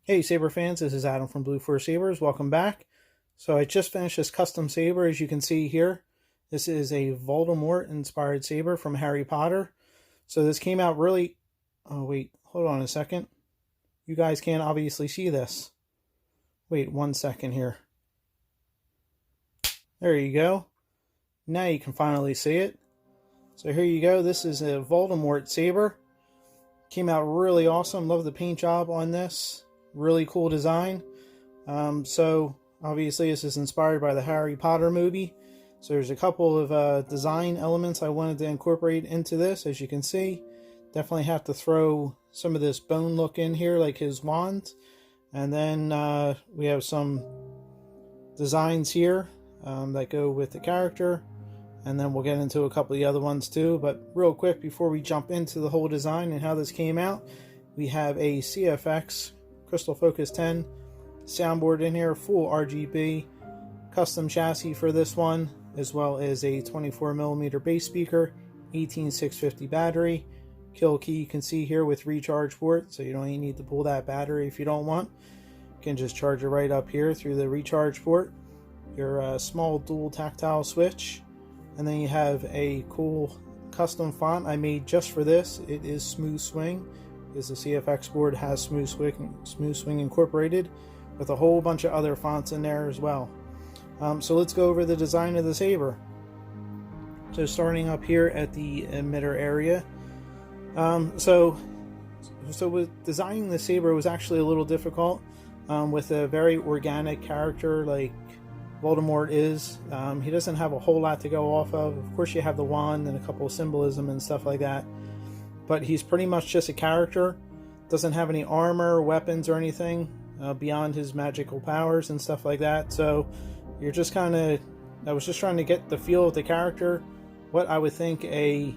Hey Saber fans, this is Adam from Blue Force Sabers. Welcome back. So I just finished this custom saber, as you can see here. This is a Voldemort inspired saber from Harry Potter. So this came out really... Oh wait, hold on a second. You guys can't obviously see this. Wait 1 second here. There you go. Now you can finally see it. So here you go. This is a Voldemort saber. Came out really awesome. Love the paint job on this. Really cool design. So obviously this is inspired by the Harry Potter movie. So there's a couple of design elements I wanted to incorporate into this. As you can see, definitely have to throw some of this bone look in here, like his wand. And then we have some designs here that go with the character. And then we'll get into a couple of the other ones too. But real quick, before we jump into the whole design and how this came out, we have a CFX Crystal Focus 10 soundboard in here, full RGB, custom chassis for this one, as well as a 24mm bass speaker, 18650 battery, kill key you can see here with recharge port, so you don't even need to pull that battery if you don't want. You can just charge it right up here through the recharge port. Your small dual tactile switch, and then you have a cool custom font I made just for this. It is smoothswing. Is the CFX board has smoothswing incorporated with a whole bunch of other fonts in there as well. So let's go over the design of the saber. So starting up here at the emitter area. So with designing the saber was actually a little difficult with a very organic character like Voldemort is. He doesn't have a whole lot to go off of. Of course you have the wand and a couple of symbolism and stuff like that. But he's pretty much just a character. Doesn't have any armor, weapons, or anything beyond his magical powers and stuff like that. So you're just kind of... I was just trying to get the feel of the character, what I would think a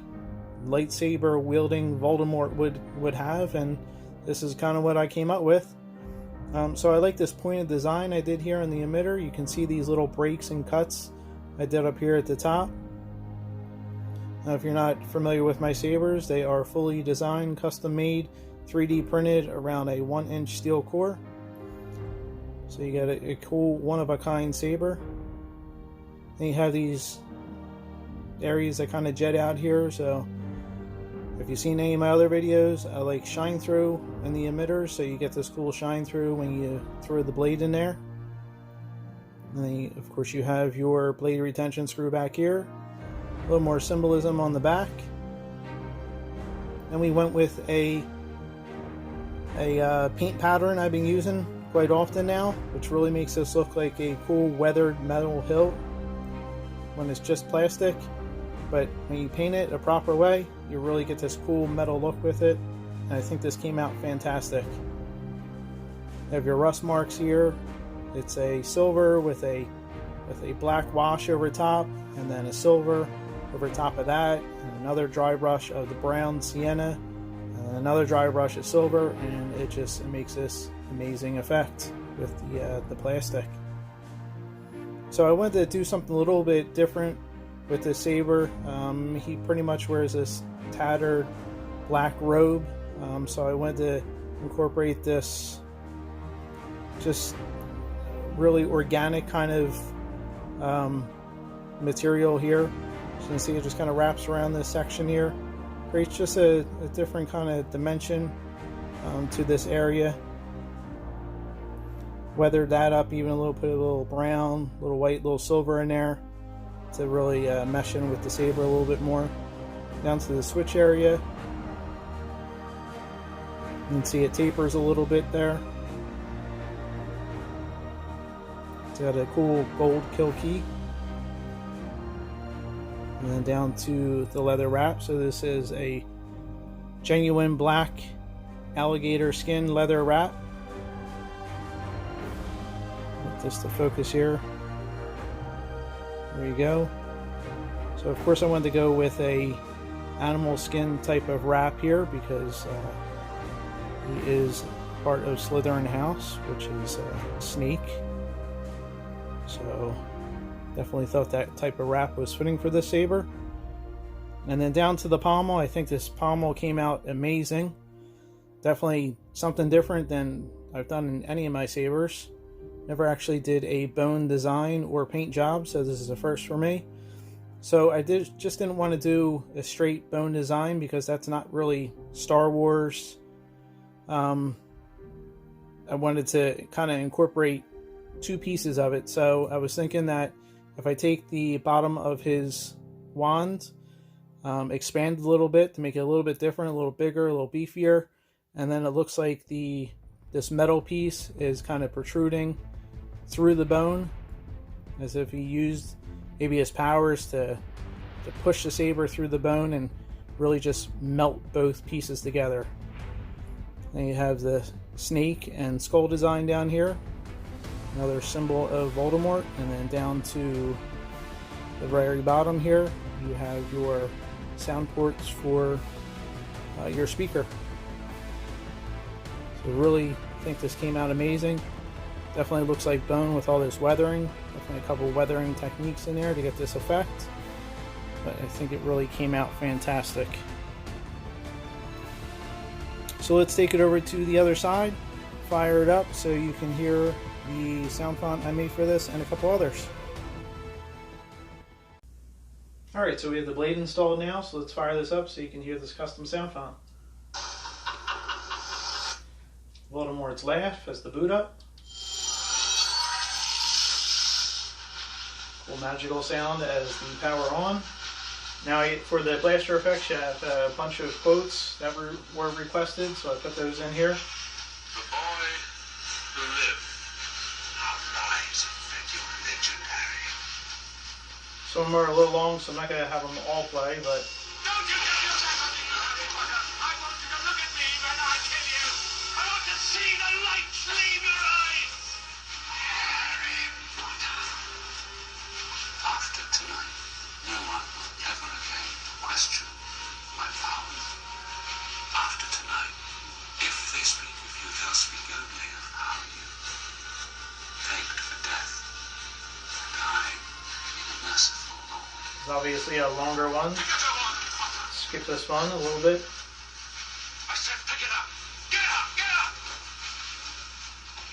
lightsaber wielding Voldemort would have, and this is kind of what I came up with. So I like this pointed design I did here on the emitter. You can see these little breaks and cuts I did up here at the top. Now, if you're not familiar with my sabers, they are fully designed, custom made, 3D printed around a 1-inch steel core. So you got a cool one-of-a-kind saber. Then you have these areas that kind of jet out here. So if you've seen any of my other videos, I like shine through in the emitter, so you get this cool shine through when you throw the blade in there. And then of course you have your blade retention screw back here. A little more symbolism on the back. And we went with a paint pattern I've been using quite often now, which really makes this look like a cool weathered metal hilt when it's just plastic. But when you paint it a proper way, you really get this cool metal look with it. And I think this came out fantastic. You have your rust marks here. It's a silver with a black wash over top, and then a silver over top of that, and another dry brush of the brown sienna, and another dry brush of silver, and it makes this amazing effect with the plastic. So I wanted to do something a little bit different with this saber. He pretty much wears this tattered black robe, so I wanted to incorporate this just really organic kind of material here. You can see it just kind of wraps around this section here. Creates just a different kind of dimension to this area. Weathered that up even a little, put a little brown, little white, little silver in there to really mesh in with the saber a little bit more. Down to the switch area. You can see it tapers a little bit there. It's got a cool gold kill key. And then down to the leather wrap. So this is a genuine black alligator skin leather wrap. Get this to focus here. There you go. So of course I wanted to go with a animal skin type of wrap here because he is part of Slytherin house, which is a snake. So definitely thought that type of wrap was fitting for this saber. And then down to the pommel, I think this pommel came out amazing. Definitely something different than I've done in any of my sabers. Never actually did a bone design or paint job, so this is a first for me. So I just didn't want to do a straight bone design because that's not really Star Wars. I wanted to kind of incorporate two pieces of it. So I was thinking that if I take the bottom of his wand, expand it a little bit to make it a little bit different, a little bigger, a little beefier, and then it looks like this metal piece is kind of protruding through the bone, as if he used maybe his powers to push the saber through the bone and really just melt both pieces together. Then you have the snake and skull design down here, another symbol of Voldemort, and then down to the very bottom here you have your sound ports for your speaker. So really think this came out amazing. Definitely looks like bone with all this weathering. Definitely a couple weathering techniques in there to get this effect, but I think it really came out fantastic. So let's take it over to the other side, fire it up so you can hear the sound font I made for this and a couple others. Alright, so we have the blade installed now, so let's fire this up so you can hear this custom sound font. Voldemort's laugh as the boot up. Cool magical sound as the power on. Now for the blaster effects, you have a bunch of quotes that were requested, so I put those in here. The boy who lived. Our lives affect your legendary. Some of them are a little long, so I'm not going to have them all play, but... Don't you get yourself up in Harry Potter! I want you to look at me when I kill you! I want to see the lightsaber eyes! Harry Potter. After tonight, no one will ever again question my powers. After tonight, if they speak of you, they'll speak only of how you begged for death and died in a merciful Lord. It's obviously a longer one. Skip this one a little bit. I said pick it up! Get up! Get up!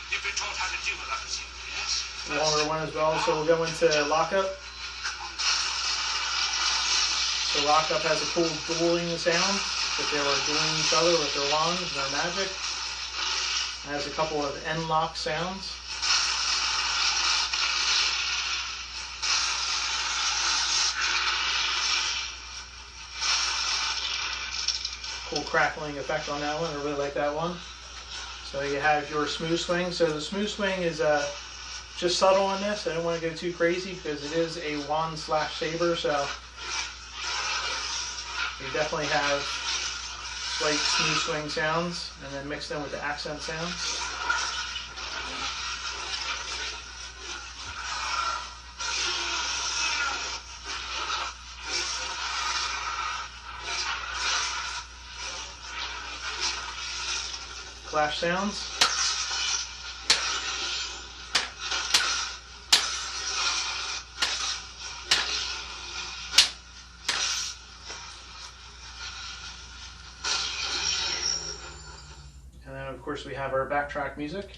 You've been taught how to do with others, yes? Longer one as well, so we'll go into lockup. So lockup has a cool dueling sound, that they were dueling each other with their wands and their magic. It has a couple of N-lock sounds. Cool crackling effect on that one, I really like that one. So you have your smooth swing. So the smooth swing is just subtle on this. I don't want to go too crazy because it is a wand slash saber, so you definitely have slight smooth swing sounds and then mixed in with the accent sounds. Clash sounds. And then of course we have our backtrack music.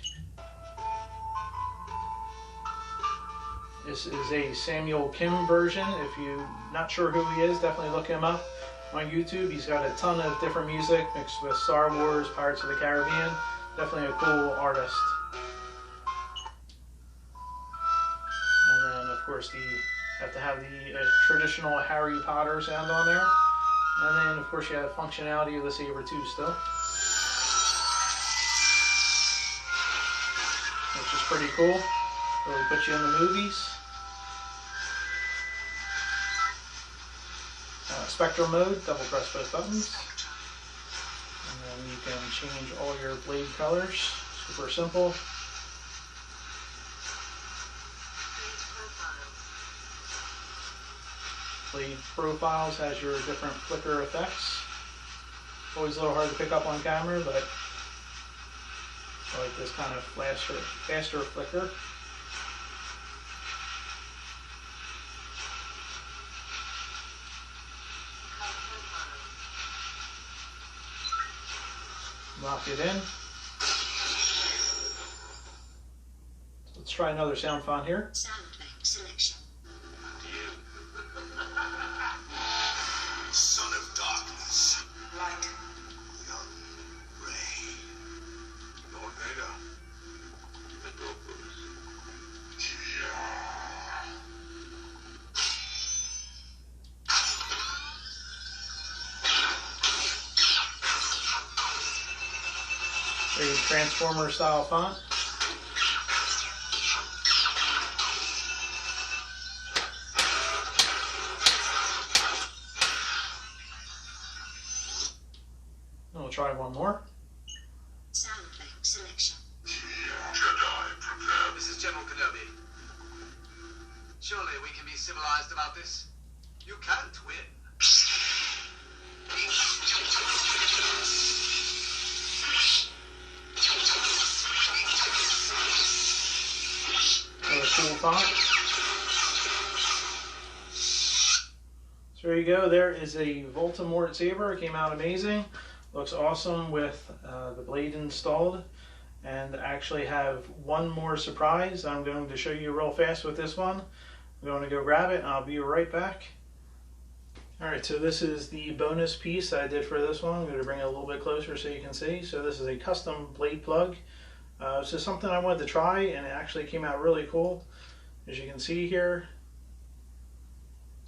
This is a Samuel Kim version. If you're not sure who he is, definitely look him up on YouTube. He's got a ton of different music mixed with Star Wars, Pirates of the Caribbean. Definitely a cool artist. And then of course you have to have the traditional Harry Potter sound on there. And then of course you have functionality of the saber too still, which is pretty cool. Really put you in the movies. Spectrum mode, double press both buttons. And then you can change all your blade colors. Super simple. Blade profiles has your different flicker effects. Always a little hard to pick up on camera, but I like this kind of faster flicker. Lock it in. try another sound font here. Sound selection. You. Son of darkness. Light. Young Ray. Lord Vader. Very Transformer style font. And we'll try one more. Sound selection. Jedi, prepare. This is General Kenobi. Surely we can be civilized about this. You can't win. Another cool font. So there you go. There is a Voldemort Saber. It came out amazing. Looks awesome with the blade installed. And I actually have one more surprise I'm going to show you real fast with this one. I'm going to go grab it and I'll be right back. Alright, so this is the bonus piece I did for this one. I'm going to bring it a little bit closer so you can see. So this is a custom blade plug. It's just something I wanted to try, and it actually came out really cool. As you can see here,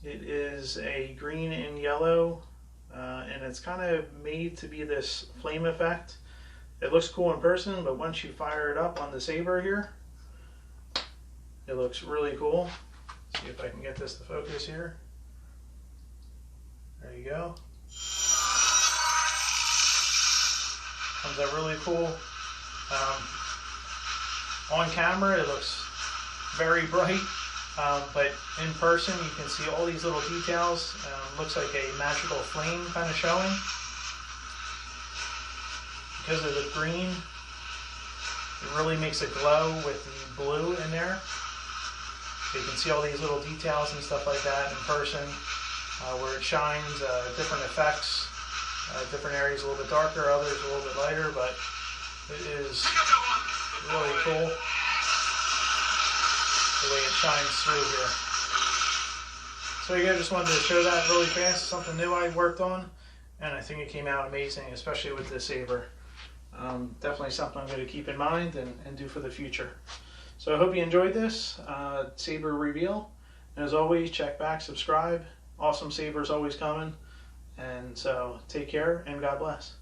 it is a green and yellow, and it's kind of made to be this flame effect. It looks cool in person, but once you fire it up on the saber here, it looks really cool. Let's see if I can get this to focus here. There you go. Comes out really cool. On camera it looks very bright, but in person you can see all these little details. Looks like a magical flame kind of showing. Because of the green, it really makes it glow with the blue in there. So you can see all these little details and stuff like that in person, where it shines, different effects, different areas a little bit darker, others a little bit lighter, but it is really cool the way it shines through here. So yeah, I just wanted to show that really fast, something new I worked on, and I think it came out amazing, especially with this saber. Definitely something I'm going to keep in mind and do for the future. So I hope you enjoyed this saber reveal, and as always, check back, subscribe. Awesome sabers always coming, and so take care and God bless.